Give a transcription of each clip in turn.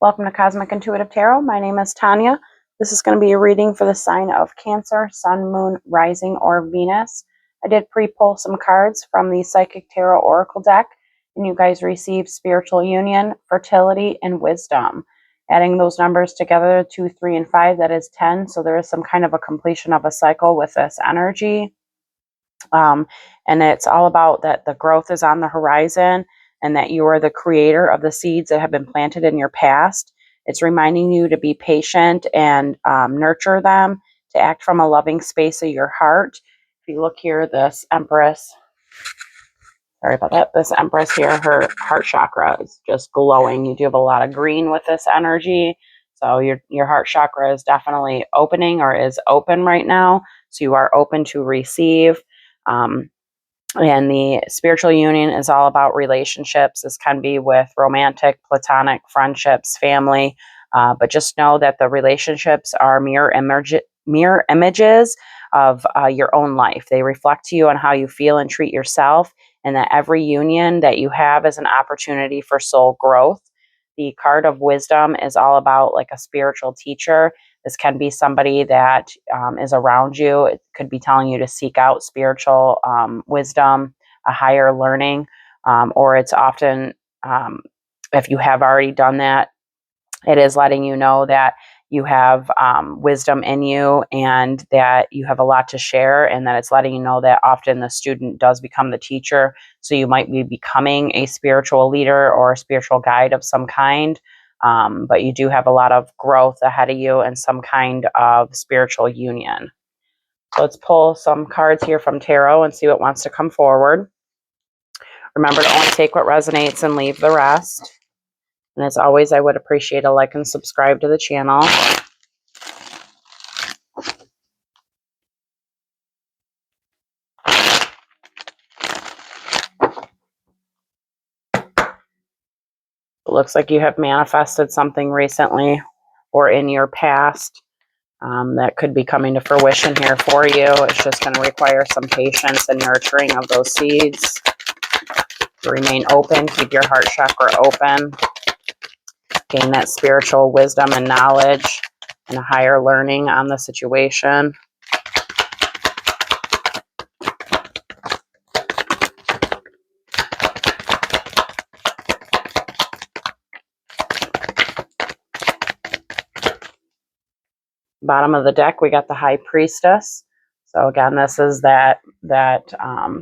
Welcome to Cosmic Intuitive Tarot. My name is Tanya. This is going to be a reading for the sign of Cancer, Sun, Moon, Rising, or Venus. I did pre-pull some cards from the Psychic Tarot Oracle deck, and you guys received spiritual union, fertility, and wisdom. Adding those numbers together, 2, 3, and 5, that is 10. So there is some kind of a completion of a cycle with this energy. And it's all about that the growth is on the horizon and that you are the creator of the seeds that have been planted in your past. It's reminding you to be patient and nurture them, to act from a loving space of your heart. If you look here, this Empress, sorry about that, this Empress here, her heart chakra is just glowing. You do have a lot of green with this energy. So your heart chakra is definitely opening or is open right now. So you are open to receive. And the spiritual union is all about relationships. This can be with romantic, platonic, friendships, family. But just know that the relationships are mirror images of your own life. They reflect to you on how you feel and treat yourself, and that every union that you have is an opportunity for soul growth. The card of wisdom is all about like a spiritual teacher. This can be somebody that is around you. It could be telling you to seek out spiritual wisdom, a higher learning, or it's often, if you have already done that, it is letting you know that you have wisdom in you and that you have a lot to share, and that it's letting you know that often the student does become the teacher. So you might be becoming a spiritual leader or a spiritual guide of some kind. But you do have a lot of growth ahead of you and some kind of spiritual union. So let's pull some cards here from tarot and see what wants to come forward. Remember to only take what resonates and leave the rest. And as always, I would appreciate a like and subscribe to the channel. It looks like you have manifested something recently or in your past that could be coming to fruition here for you. It's just going to require some patience and nurturing of those seeds. Remain open. Keep your heart chakra open. Gain that spiritual wisdom and knowledge and a higher learning on the situation. Bottom of the deck, we got the High Priestess. So again, this is that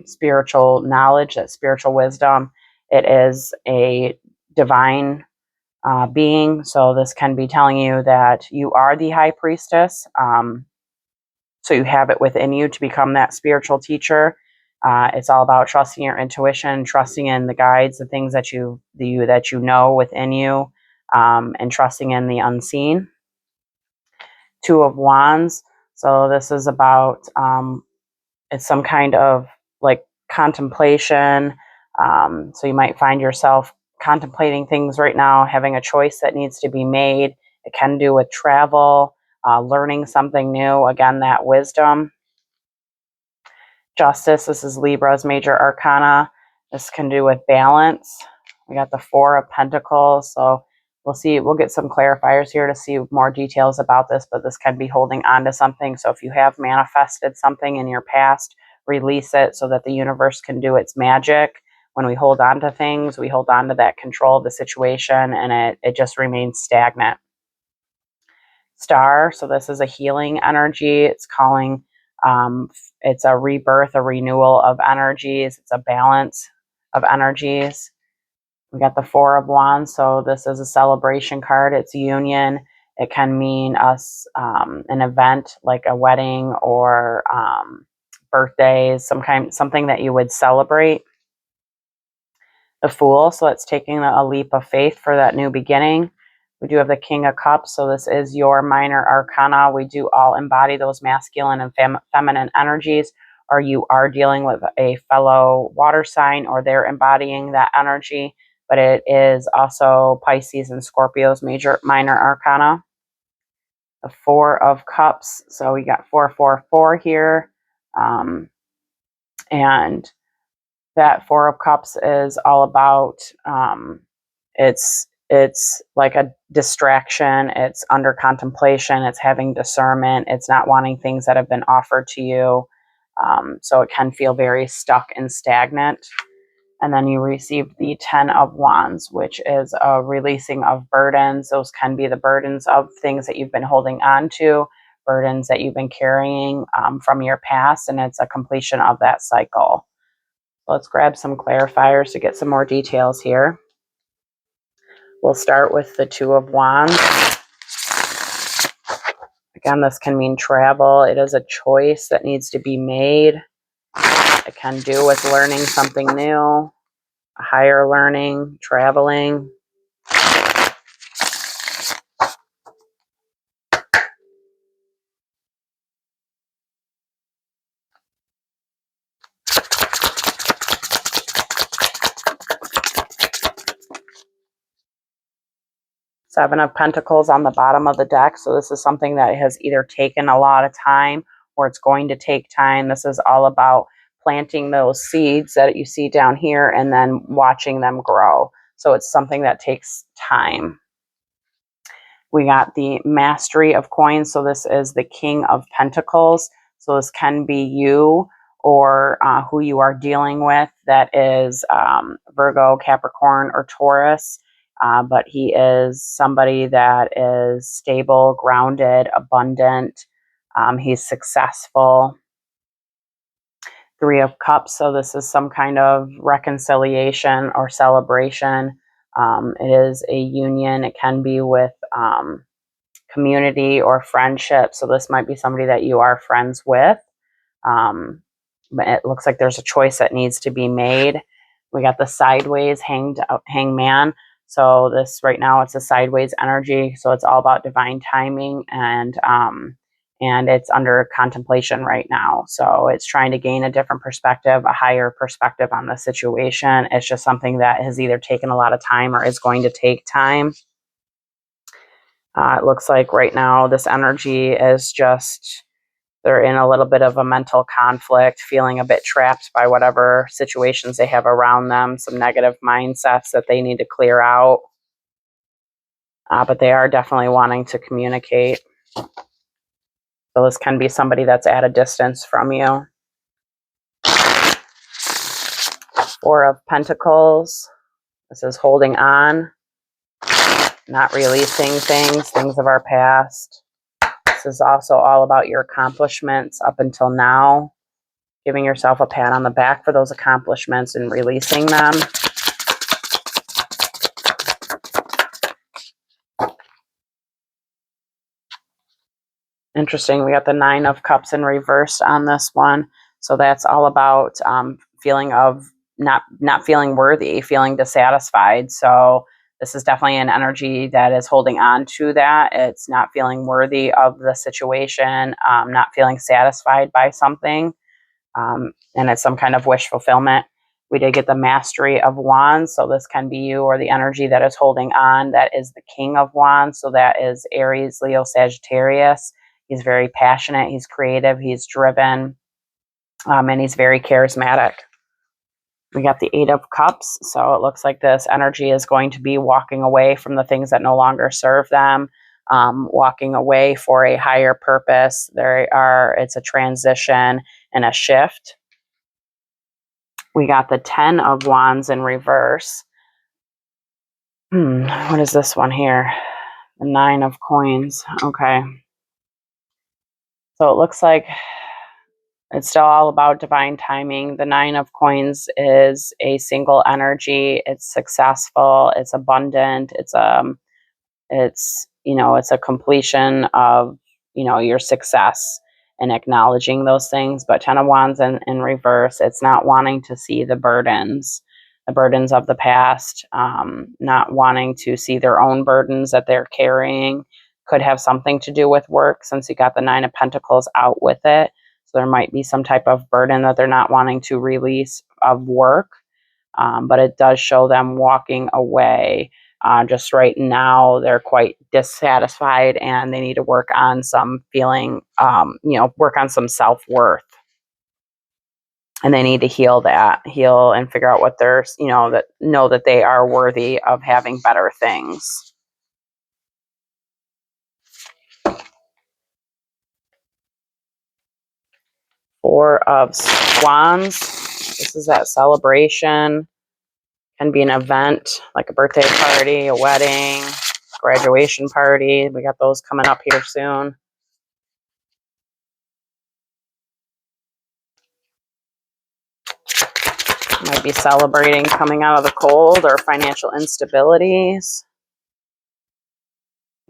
spiritual knowledge, that spiritual wisdom. It is a divine being. So this can be telling you that you are the High Priestess. So you have it within you to become that spiritual teacher. It's all about trusting your intuition, trusting in the guides, the things that you know within you, and trusting in the unseen. Two of Wands. So this is about it's some kind of like contemplation. So you might find yourself contemplating things right now, having a choice that needs to be made. It can do with travel, learning something new. Again, that wisdom. Justice. This is Libra's major arcana. This can do with balance. We got the Four of Pentacles. So we'll get some clarifiers here to see more details about this, but this can be holding on to something. So if you have manifested something in your past, release it so that the universe can do its magic. When we hold on to things, we hold on to that control of the situation, and it just remains stagnant. Star. So this is a healing energy. It's calling, it's a rebirth, a renewal of energies. It's a balance of energies. We got the Four of Wands, so this is a celebration card. It's union. It can mean an event like a wedding or birthdays, something that you would celebrate. The Fool, so it's taking a leap of faith for that new beginning. We do have the King of Cups, so this is your minor arcana. We do all embody those masculine and feminine energies, or you are dealing with a fellow water sign, or they're embodying that energy. But it is also Pisces and Scorpio's minor arcana. The Four of Cups, so we got 444 here. And that Four of Cups is all about, it's it's like a distraction. It's under contemplation. It's having discernment. It's not wanting things that have been offered to you. So it can feel very stuck and stagnant. And then you receive the 10 of Wands, which is a releasing of burdens. Those can be the burdens of things that you've been holding on to, burdens that you've been carrying from your past, and it's a completion of that cycle. Let's grab some clarifiers to get some more details here. We'll start with the 2 of Wands. Again, this can mean travel. It is a choice that needs to be made. It can do with learning something new, higher learning, traveling. Seven of Pentacles on the bottom of the deck. So this is something that has either taken a lot of time or it's going to take time. This is all about planting those seeds that you see down here and then watching them grow. So it's something that takes time. We got the Mastery of Coins. So this is the King of Pentacles. So this can be you or who you are dealing with. That is Virgo, Capricorn, or Taurus. But he is somebody that is stable, grounded, abundant. He's successful. 3 of Cups. So this is some kind of reconciliation or celebration. It is a union. It can be with community or friendship. So this might be somebody that you are friends with. But it looks like there's a choice that needs to be made. We got the sideways hangman. So this right now, it's a sideways energy. So it's all about divine timing, and it's under contemplation right now. So it's trying to gain a different perspective, a higher perspective on the situation. It's just something that has either taken a lot of time or is going to take time. It looks like right now this energy is just, they're in a little bit of a mental conflict, feeling a bit trapped by whatever situations they have around them, some negative mindsets that they need to clear out. But they are definitely wanting to communicate. So this can be somebody that's at a distance from you. 4 of Pentacles. This is holding on, not releasing things of our past. This is also all about your accomplishments up until now. Giving yourself a pat on the back for those accomplishments and releasing them. Interesting. We got the 9 of Cups in reverse on this one. So that's all about feeling of not feeling worthy, feeling dissatisfied. So this is definitely an energy that is holding on to that. It's not feeling worthy of the situation, not feeling satisfied by something. And it's some kind of wish fulfillment. We did get the Mastery of Wands. So this can be you or the energy that is holding on. That is the King of Wands. So that is Aries, Leo, Sagittarius. He's very passionate. He's creative. He's driven. And he's very charismatic. We got the 8 of Cups. So it looks like this energy is going to be walking away from the things that no longer serve them. Walking away for a higher purpose. It's a transition and a shift. We got the 10 of Wands in reverse. What is this one here? The 9 of Coins. Okay. So it looks like it's still all about divine timing. The 9 of Coins is a single energy. It's successful. It's abundant. It's a completion of your success and acknowledging those things. But 10 of Wands in reverse, it's not wanting to see the burdens of the past, not wanting to see their own burdens that they're carrying. Could have something to do with work, since you got the 9 of Pentacles out with it. So there might be some type of burden that they're not wanting to release of work. But it does show them walking away. Just right now, they're quite dissatisfied and they need to work on some feeling, work on some self-worth. and they need to heal and figure out what they're, that know that they are worthy of having better things. Four of Wands. This is that celebration. Can be an event like a birthday party, a wedding, graduation party. We got those coming up here soon. Might be celebrating coming out of the cold or financial instabilities.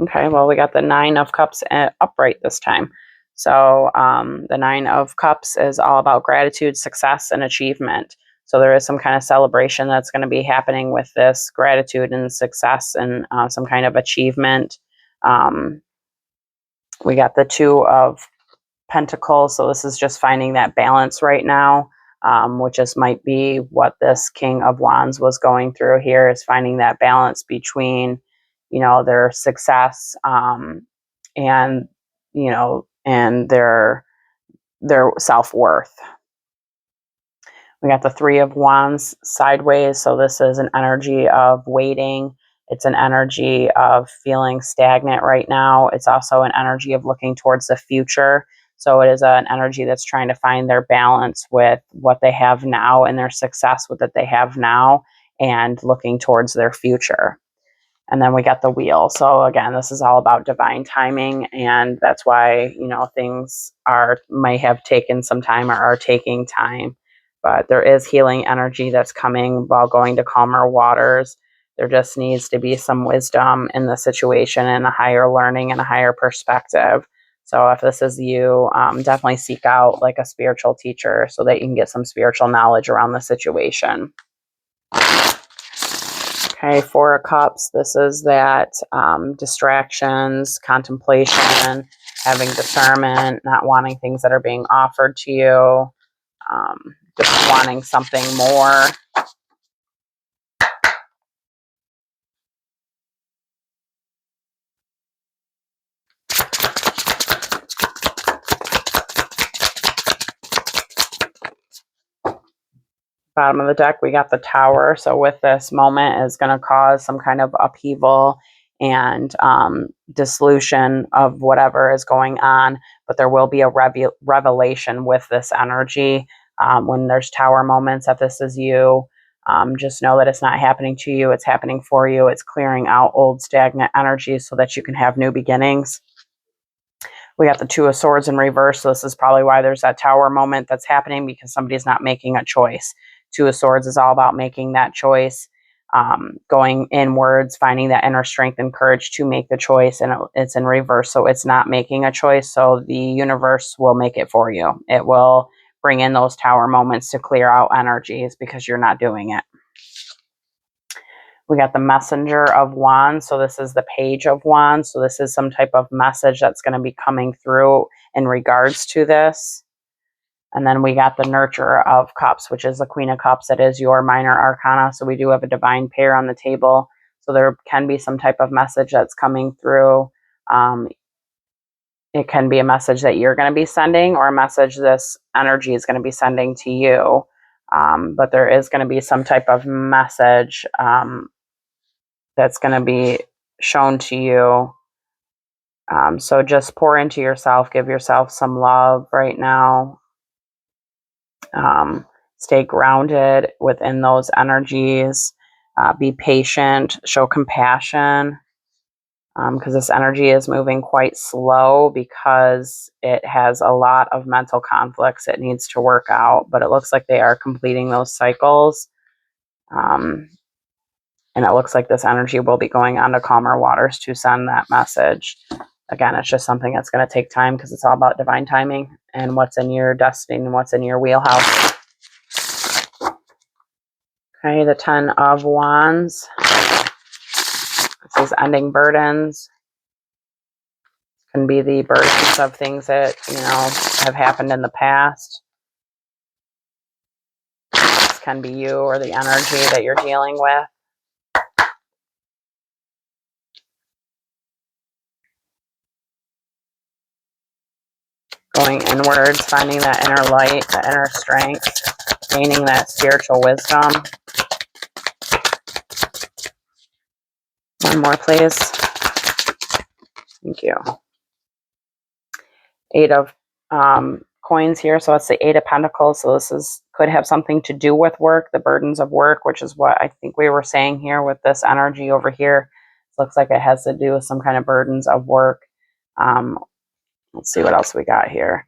Okay, well, we got the Nine of Cups upright this time. So the Nine of Cups is all about gratitude, success, and achievement. So there is some kind of celebration that's going to be happening with this gratitude and success and some kind of achievement. We got the Two of Pentacles. So this is just finding that balance right now, which just might be what this King of Wands was going through here, is finding that balance between, their success and, and their self-worth. We got the Three of Wands sideways. So this is an energy of waiting. It's an energy of feeling stagnant right now. It's also an energy of looking towards the future. So it is an energy that's trying to find their balance with what they have now and their success with what they have now and looking towards their future. And then we got the Wheel. So again, this is all about divine timing, and that's why, things might have taken some time or are taking time. But there is healing energy that's coming while going to calmer waters. There just needs to be some wisdom in the situation and a higher learning and a higher perspective. So if this is you, definitely seek out like a spiritual teacher so that you can get some spiritual knowledge around the situation. Okay, Four of Cups. This is that distractions, contemplation, having discernment, not wanting things that are being offered to you, just wanting something more. Bottom of the deck, we got the Tower. So with this moment is going to cause some kind of upheaval and dissolution of whatever is going on, but there will be a revelation with this energy. When there's Tower moments, if this is you, just know that it's not happening to you, it's happening for you. It's clearing out old stagnant energies so that you can have new beginnings. We got the Two of Swords in reverse. So this is probably why there's that Tower moment that's happening, because somebody's not making a choice. Two of Swords is all about making that choice, going inwards, finding that inner strength and courage to make the choice. And it's in reverse. So it's not making a choice. So the universe will make it for you. It will bring in those Tower moments to clear out energies because you're not doing it. We got the Messenger of Wands. So this is the Page of Wands. So this is some type of message that's going to be coming through in regards to this. And then we got the Nurturer of Cups, which is the Queen of Cups. That is your minor arcana. So we do have a divine pair on the table. So there can be some type of message that's coming through. It can be a message that you're going to be sending, or a message this energy is going to be sending to you. But there is going to be some type of message that's going to be shown to you. So just pour into yourself, give yourself some love right now. Stay grounded within those energies. Be patient, show compassion, because this energy is moving quite slow because it has a lot of mental conflicts it needs to work out, but it looks like they are completing those cycles. And it looks like this energy will be going on to calmer waters to send that message. Again, it's just something that's going to take time because it's all about divine timing and what's in your destiny and what's in your wheelhouse. Okay, the Ten of Wands. This is ending burdens. Can be the burdens of things that, have happened in the past. This can be you or the energy that you're dealing with. Going inwards, finding that inner light, that inner strength. gaining that spiritual wisdom. One more, please. Thank you. 8 of coins here, so it's the 8 of Pentacles. So this could have something to do with work, the burdens of work, which is what I think we were saying here with this energy over here. It looks like it has to do with some kind of burdens of work. Let's see what else we got here.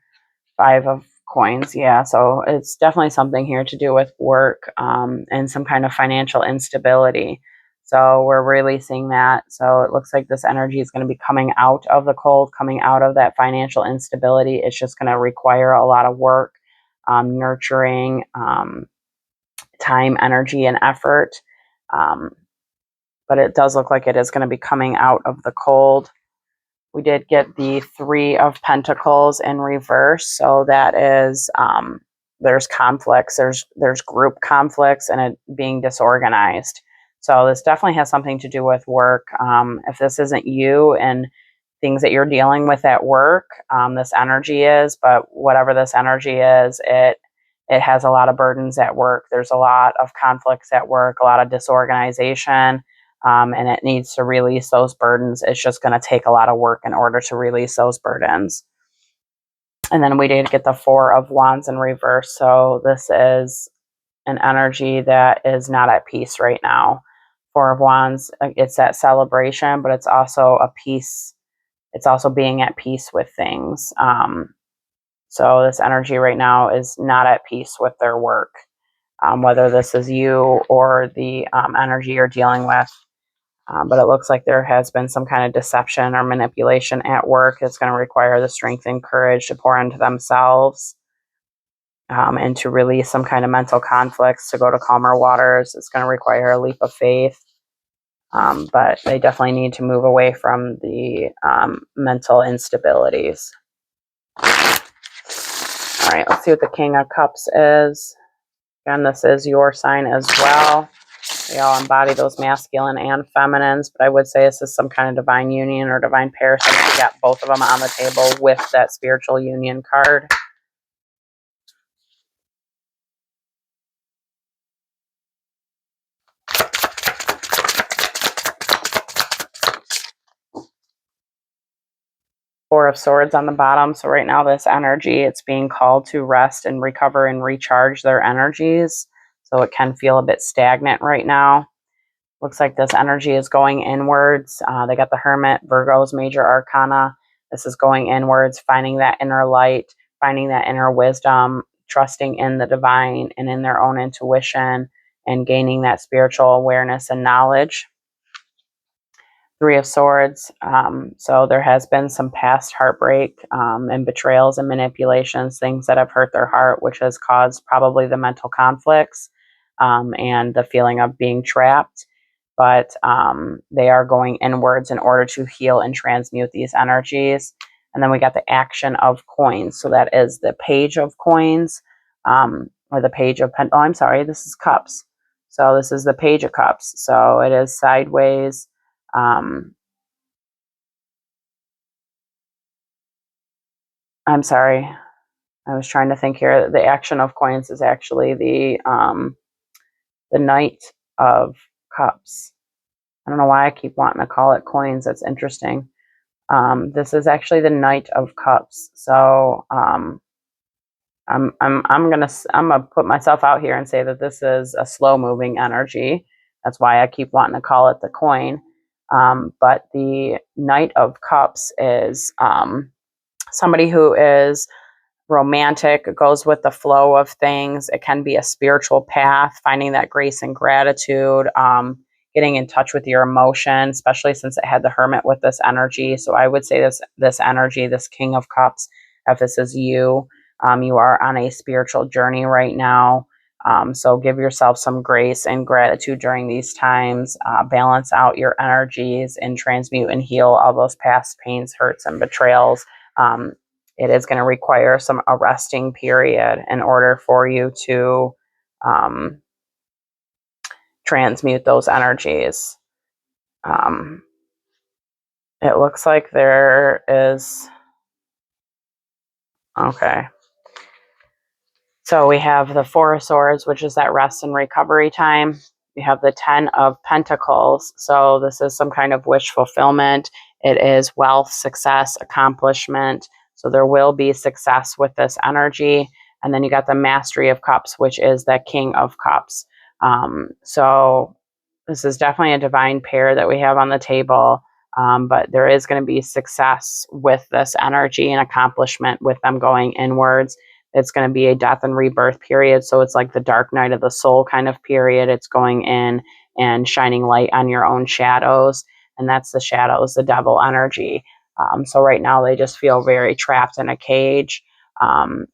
5 of coins, yeah, so it's definitely something here to do with work and some kind of financial instability. So we're releasing that. So it looks like this energy is going to be coming out of the cold, coming out of that financial instability. It's just going to require a lot of work, nurturing, time, energy, and effort. But it does look like it is going to be coming out of the cold. We did get the 3 of Pentacles in reverse. So that is, there's conflicts, there's group conflicts and it being disorganized. So this definitely has something to do with work. If this isn't you and things that you're dealing with at work, this energy is, but whatever this energy is, it has a lot of burdens at work. There's a lot of conflicts at work, a lot of disorganization. And it needs to release those burdens. It's just going to take a lot of work in order to release those burdens. And then we did get the 4 of Wands in reverse. So this is an energy that is not at peace right now. 4 of Wands, it's that celebration, but it's also a peace. It's also being at peace with things. So this energy right now is not at peace with their work, whether this is you or the energy you're dealing with. But it looks like there has been some kind of deception or manipulation at work. It's going to require the strength and courage to pour into themselves and to release some kind of mental conflicts, to go to calmer waters. It's going to require a leap of faith. But they definitely need to move away from the mental instabilities. All right, let's see what the King of Cups is. Again, this is your sign as well. They all embody those masculine and feminines, but I would say this is some kind of divine union or divine pair, since we got both of them on the table with that spiritual union card. Four of Swords on the bottom. So right now this energy, it's being called to rest and recover and recharge their energies. So it can feel a bit stagnant right now. Looks like this energy is going inwards. They got the Hermit, Virgo's major arcana. This is going inwards, finding that inner light, finding that inner wisdom, trusting in the divine and in their own intuition, and gaining that spiritual awareness and knowledge. 3 of Swords. So there has been some past heartbreak and betrayals and manipulations, things that have hurt their heart, which has caused probably the mental conflicts and the feeling of being trapped. But they are going inwards in order to heal and transmute these energies. And then we got the action of coins. So that is the Page of Coins, or the Page of oh, I'm sorry, this is Cups. So this is the Page of Cups. So it is sideways. I'm sorry. I was trying to think here. The action of coins is actually the Knight of Cups. I don't know why I keep wanting to call it coins. That's interesting. This is actually the Knight of Cups. So I'm gonna put myself out here and say that this is a slow moving energy. That's why I keep wanting to call it the coin. But the Knight of Cups is somebody who is romantic, goes with the flow of things. It can be a spiritual path, finding that grace and gratitude, getting in touch with your emotion, especially since it had the Hermit with this energy. So I would say this energy, this King of Cups, if this is you, you are on a spiritual journey right now. So give yourself some grace and gratitude during these times. Balance out your energies and transmute and heal all those past pains, hurts, and betrayals. It is going to require some arresting period in order for you to transmute those energies. It looks like there is, okay. So we have the Four of Swords, which is that rest and recovery time. We have the Ten of Pentacles. So this is some kind of wish fulfillment. It is wealth, success, accomplishment. So there will be success with this energy. And then you got the Mastery of Cups, which is the King of Cups. So this is definitely a divine pair that we have on the table. But there is going to be success with this energy and accomplishment with them going inwards. It's going to be a death and rebirth period. So it's like the dark night of the soul kind of period. It's going in and shining light on your own shadows. And that's the shadows, the devil energy. So right now they just feel very trapped in a cage,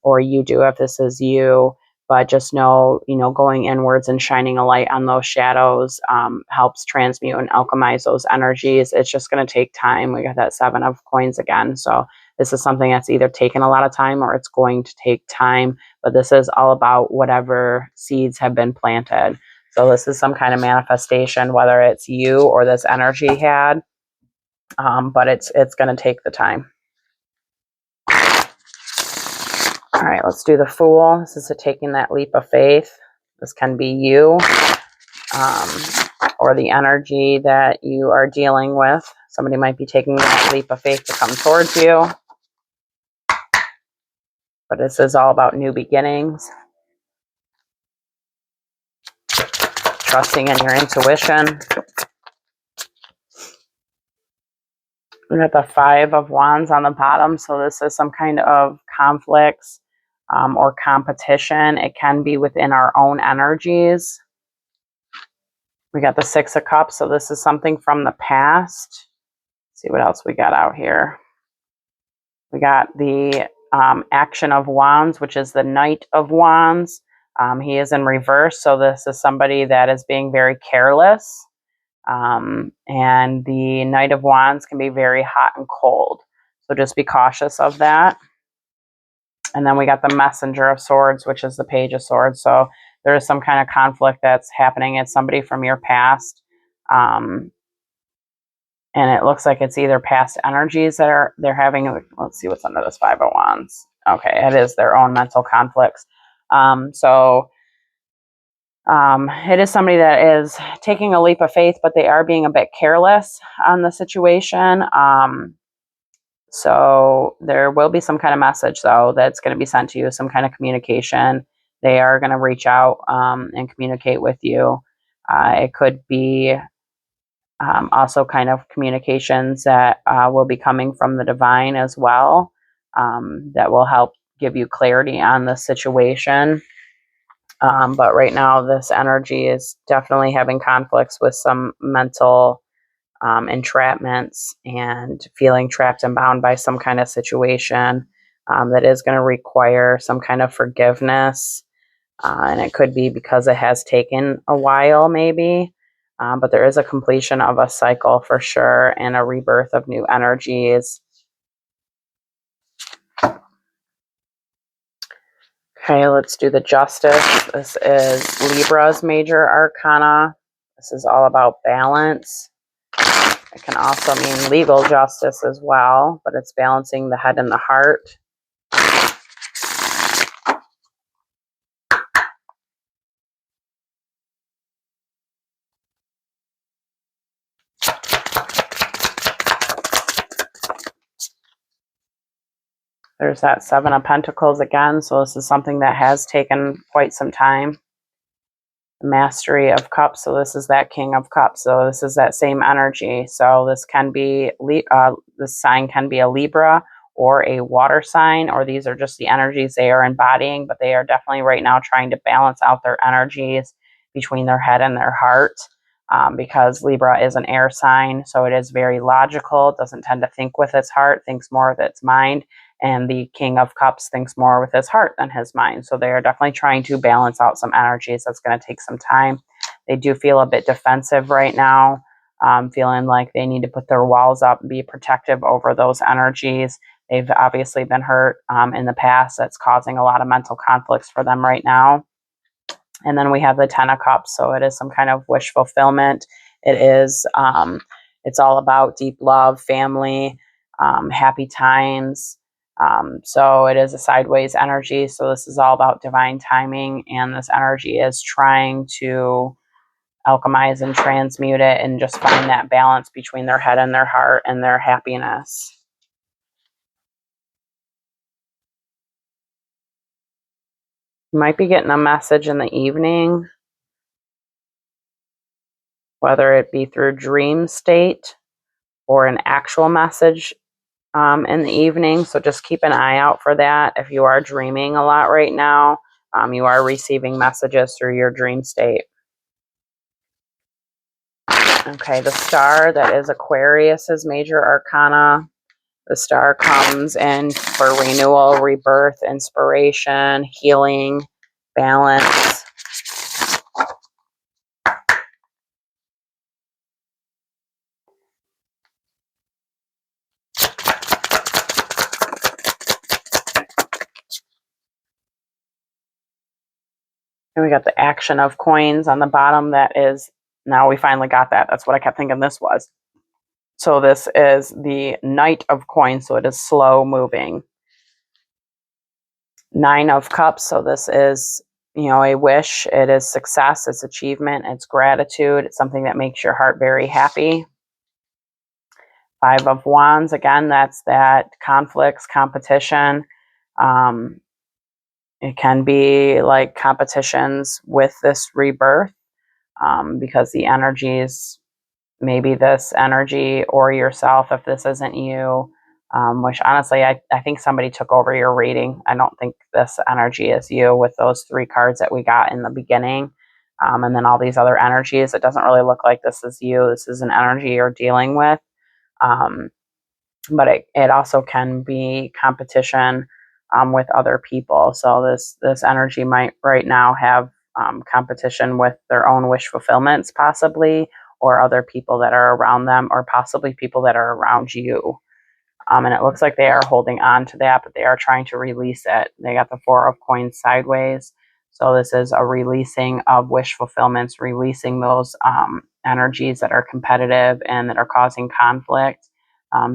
or you do if this is you. But just know, going inwards and shining a light on those shadows helps transmute and alchemize those energies. It's just going to take time. We got that Seven of Coins again. So this is something that's either taken a lot of time or it's going to take time. But this is all about whatever seeds have been planted. So this is some kind of manifestation, whether it's you or this energy had. But it's going to take the time. All right, let's do the Fool. This is taking that leap of faith. This can be you, or the energy that you are dealing with. Somebody might be taking that leap of faith to come towards you. But this is all about new beginnings. Trusting in your intuition. We got the Five of Wands on the bottom. So this is some kind of conflicts or competition. It can be within our own energies. We got the Six of Cups. So this is something from the past. Let's see what else we got out here. We got the Action of Wands, which is the Knight of Wands. He is in reverse. So this is somebody that is being very careless. And the Knight of Wands can be very hot and cold. So just be cautious of that. And then we got the Messenger of Swords, which is the Page of Swords. So there is some kind of conflict that's happening. It's somebody from your past. And it looks like it's either past energies that they're having. Let's see what's under this Five of Wands. Okay, it is their own mental conflicts. It is somebody that is taking a leap of faith, but they are being a bit careless on the situation. So there will be some kind of message, though, that's going to be sent to you, some kind of communication. They are going to reach out and communicate with you. It could be also kind of communications that will be coming from the divine as well, that will help give you clarity on the situation. But right now, this energy is definitely having conflicts with some mental entrapments and feeling trapped and bound by some kind of situation that is going to require some kind of forgiveness. And it could be because it has taken a while, maybe. But there is a completion of a cycle for sure and a rebirth of new energies. Okay, let's do the Justice. This is Libra's major arcana. This is all about balance. It can also mean legal justice as well, but it's balancing the head and the heart. There's that Seven of Pentacles again, so this is something that has taken quite some time. Mastery of Cups, so this is that King of Cups, so this is that same energy. So this can be this sign can be a Libra or a water sign, or these are just the energies they are embodying, but they are definitely right now trying to balance out their energies between their head and their heart, because Libra is an air sign, so it is very logical. It doesn't tend to think with its heart, thinks more with its mind. And the King of Cups thinks more with his heart than his mind. So they are definitely trying to balance out some energies. That's going to take some time. They do feel a bit defensive right now, feeling like they need to put their walls up and be protective over those energies. They've obviously been hurt in the past. That's causing a lot of mental conflicts for them right now. And then we have the Ten of Cups. So it is some kind of wish fulfillment. It is, it's all about deep love, family, happy times. So it is a sideways energy. So this is all about divine timing, and this energy is trying to alchemize and transmute it and just find that balance between their head and their heart and their happiness. You might be getting a message in the evening, whether it be through dream state or an actual message in the evening. So just keep an eye out for that. If you are dreaming a lot right now, you are receiving messages through your dream state. Okay, the star, that is Aquarius's major arcana. The star comes in for renewal, rebirth, inspiration, healing, balance. And we got the action of coins on the bottom. That is, now we finally got that. That's what I kept thinking this was. So this is the Knight of Coins, so it is slow moving. Nine of Cups, so this is, a wish. It is success, it's achievement, it's gratitude, it's something that makes your heart very happy. Five of Wands, again, that's that conflicts, competition. It can be like competitions with this rebirth, because the energies, maybe this energy or yourself, if this isn't you, which honestly, I think somebody took over your reading. I don't think this energy is you with those three cards that we got in the beginning. And then all these other energies, it doesn't really look like this is you. This is an energy you're dealing with. But it also can be competition with other people. So this energy might right now have competition with their own wish fulfillments, possibly, or other people that are around them, or possibly people that are around you. And it looks like they are holding on to that, but they are trying to release it. They got the Four of Coins sideways. So this is a releasing of wish fulfillments, releasing those energies that are competitive and that are causing conflict.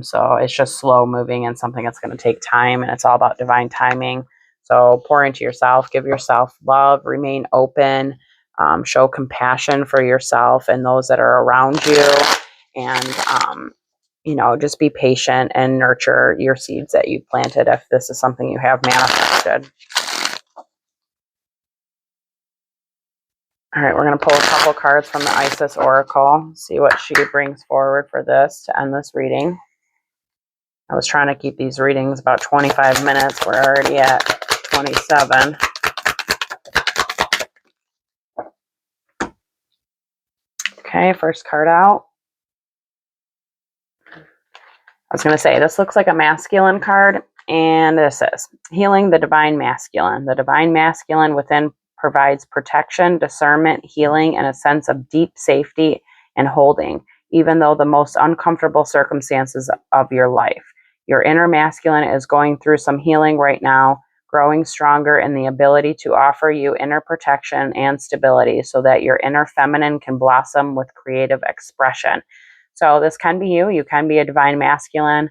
So it's just slow moving and something that's going to take time, and it's all about divine timing. So pour into yourself, give yourself love, remain open, show compassion for yourself and those that are around you, and just be patient and nurture your seeds that you planted if this is something you have manifested. All right, we're going to pull a couple cards from the Isis Oracle, see what she brings forward for this to end this reading. I was trying to keep these readings about 25 minutes. We're already at 27. Okay, first card out. I was going to say, this looks like a masculine card, and this is healing the divine masculine. The divine masculine within provides protection, discernment, healing, and a sense of deep safety and holding, even though the most uncomfortable circumstances of your life. Your inner masculine is going through some healing right now, growing stronger in the ability to offer you inner protection and stability so that your inner feminine can blossom with creative expression. So this can be you. You can be a divine masculine,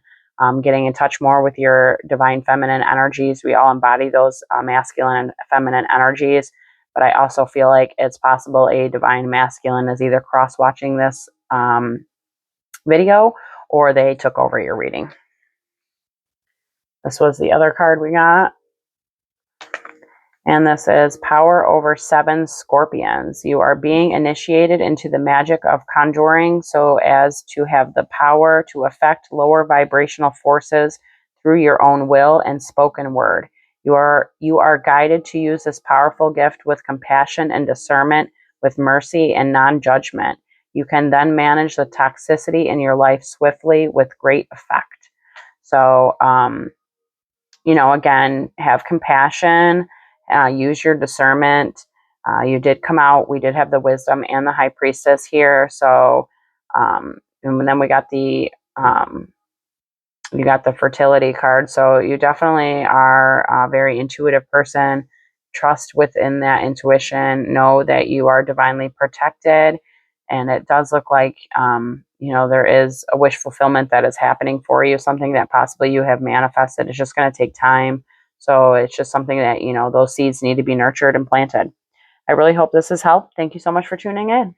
getting in touch more with your divine feminine energies. We all embody those masculine and feminine energies. But I also feel like it's possible a divine masculine is either cross-watching this video or they took over your reading. This was the other card we got. And this is Power Over 7 Scorpions. You are being initiated into the magic of conjuring so as to have the power to affect lower vibrational forces through your own will and spoken word. You are guided to use this powerful gift with compassion and discernment, with mercy and non-judgment. You can then manage the toxicity in your life swiftly with great effect. So, again, have compassion. Use your discernment. You did come out. We did have the Wisdom and the High Priestess here. So, and then we got the fertility card. So you definitely are a very intuitive person. Trust within that intuition. Know that you are divinely protected. And it does look like there is a wish fulfillment that is happening for you, something that possibly you have manifested. It's just going to take time. So it's just something that, those seeds need to be nurtured and planted. I really hope this has helped. Thank you so much for tuning in.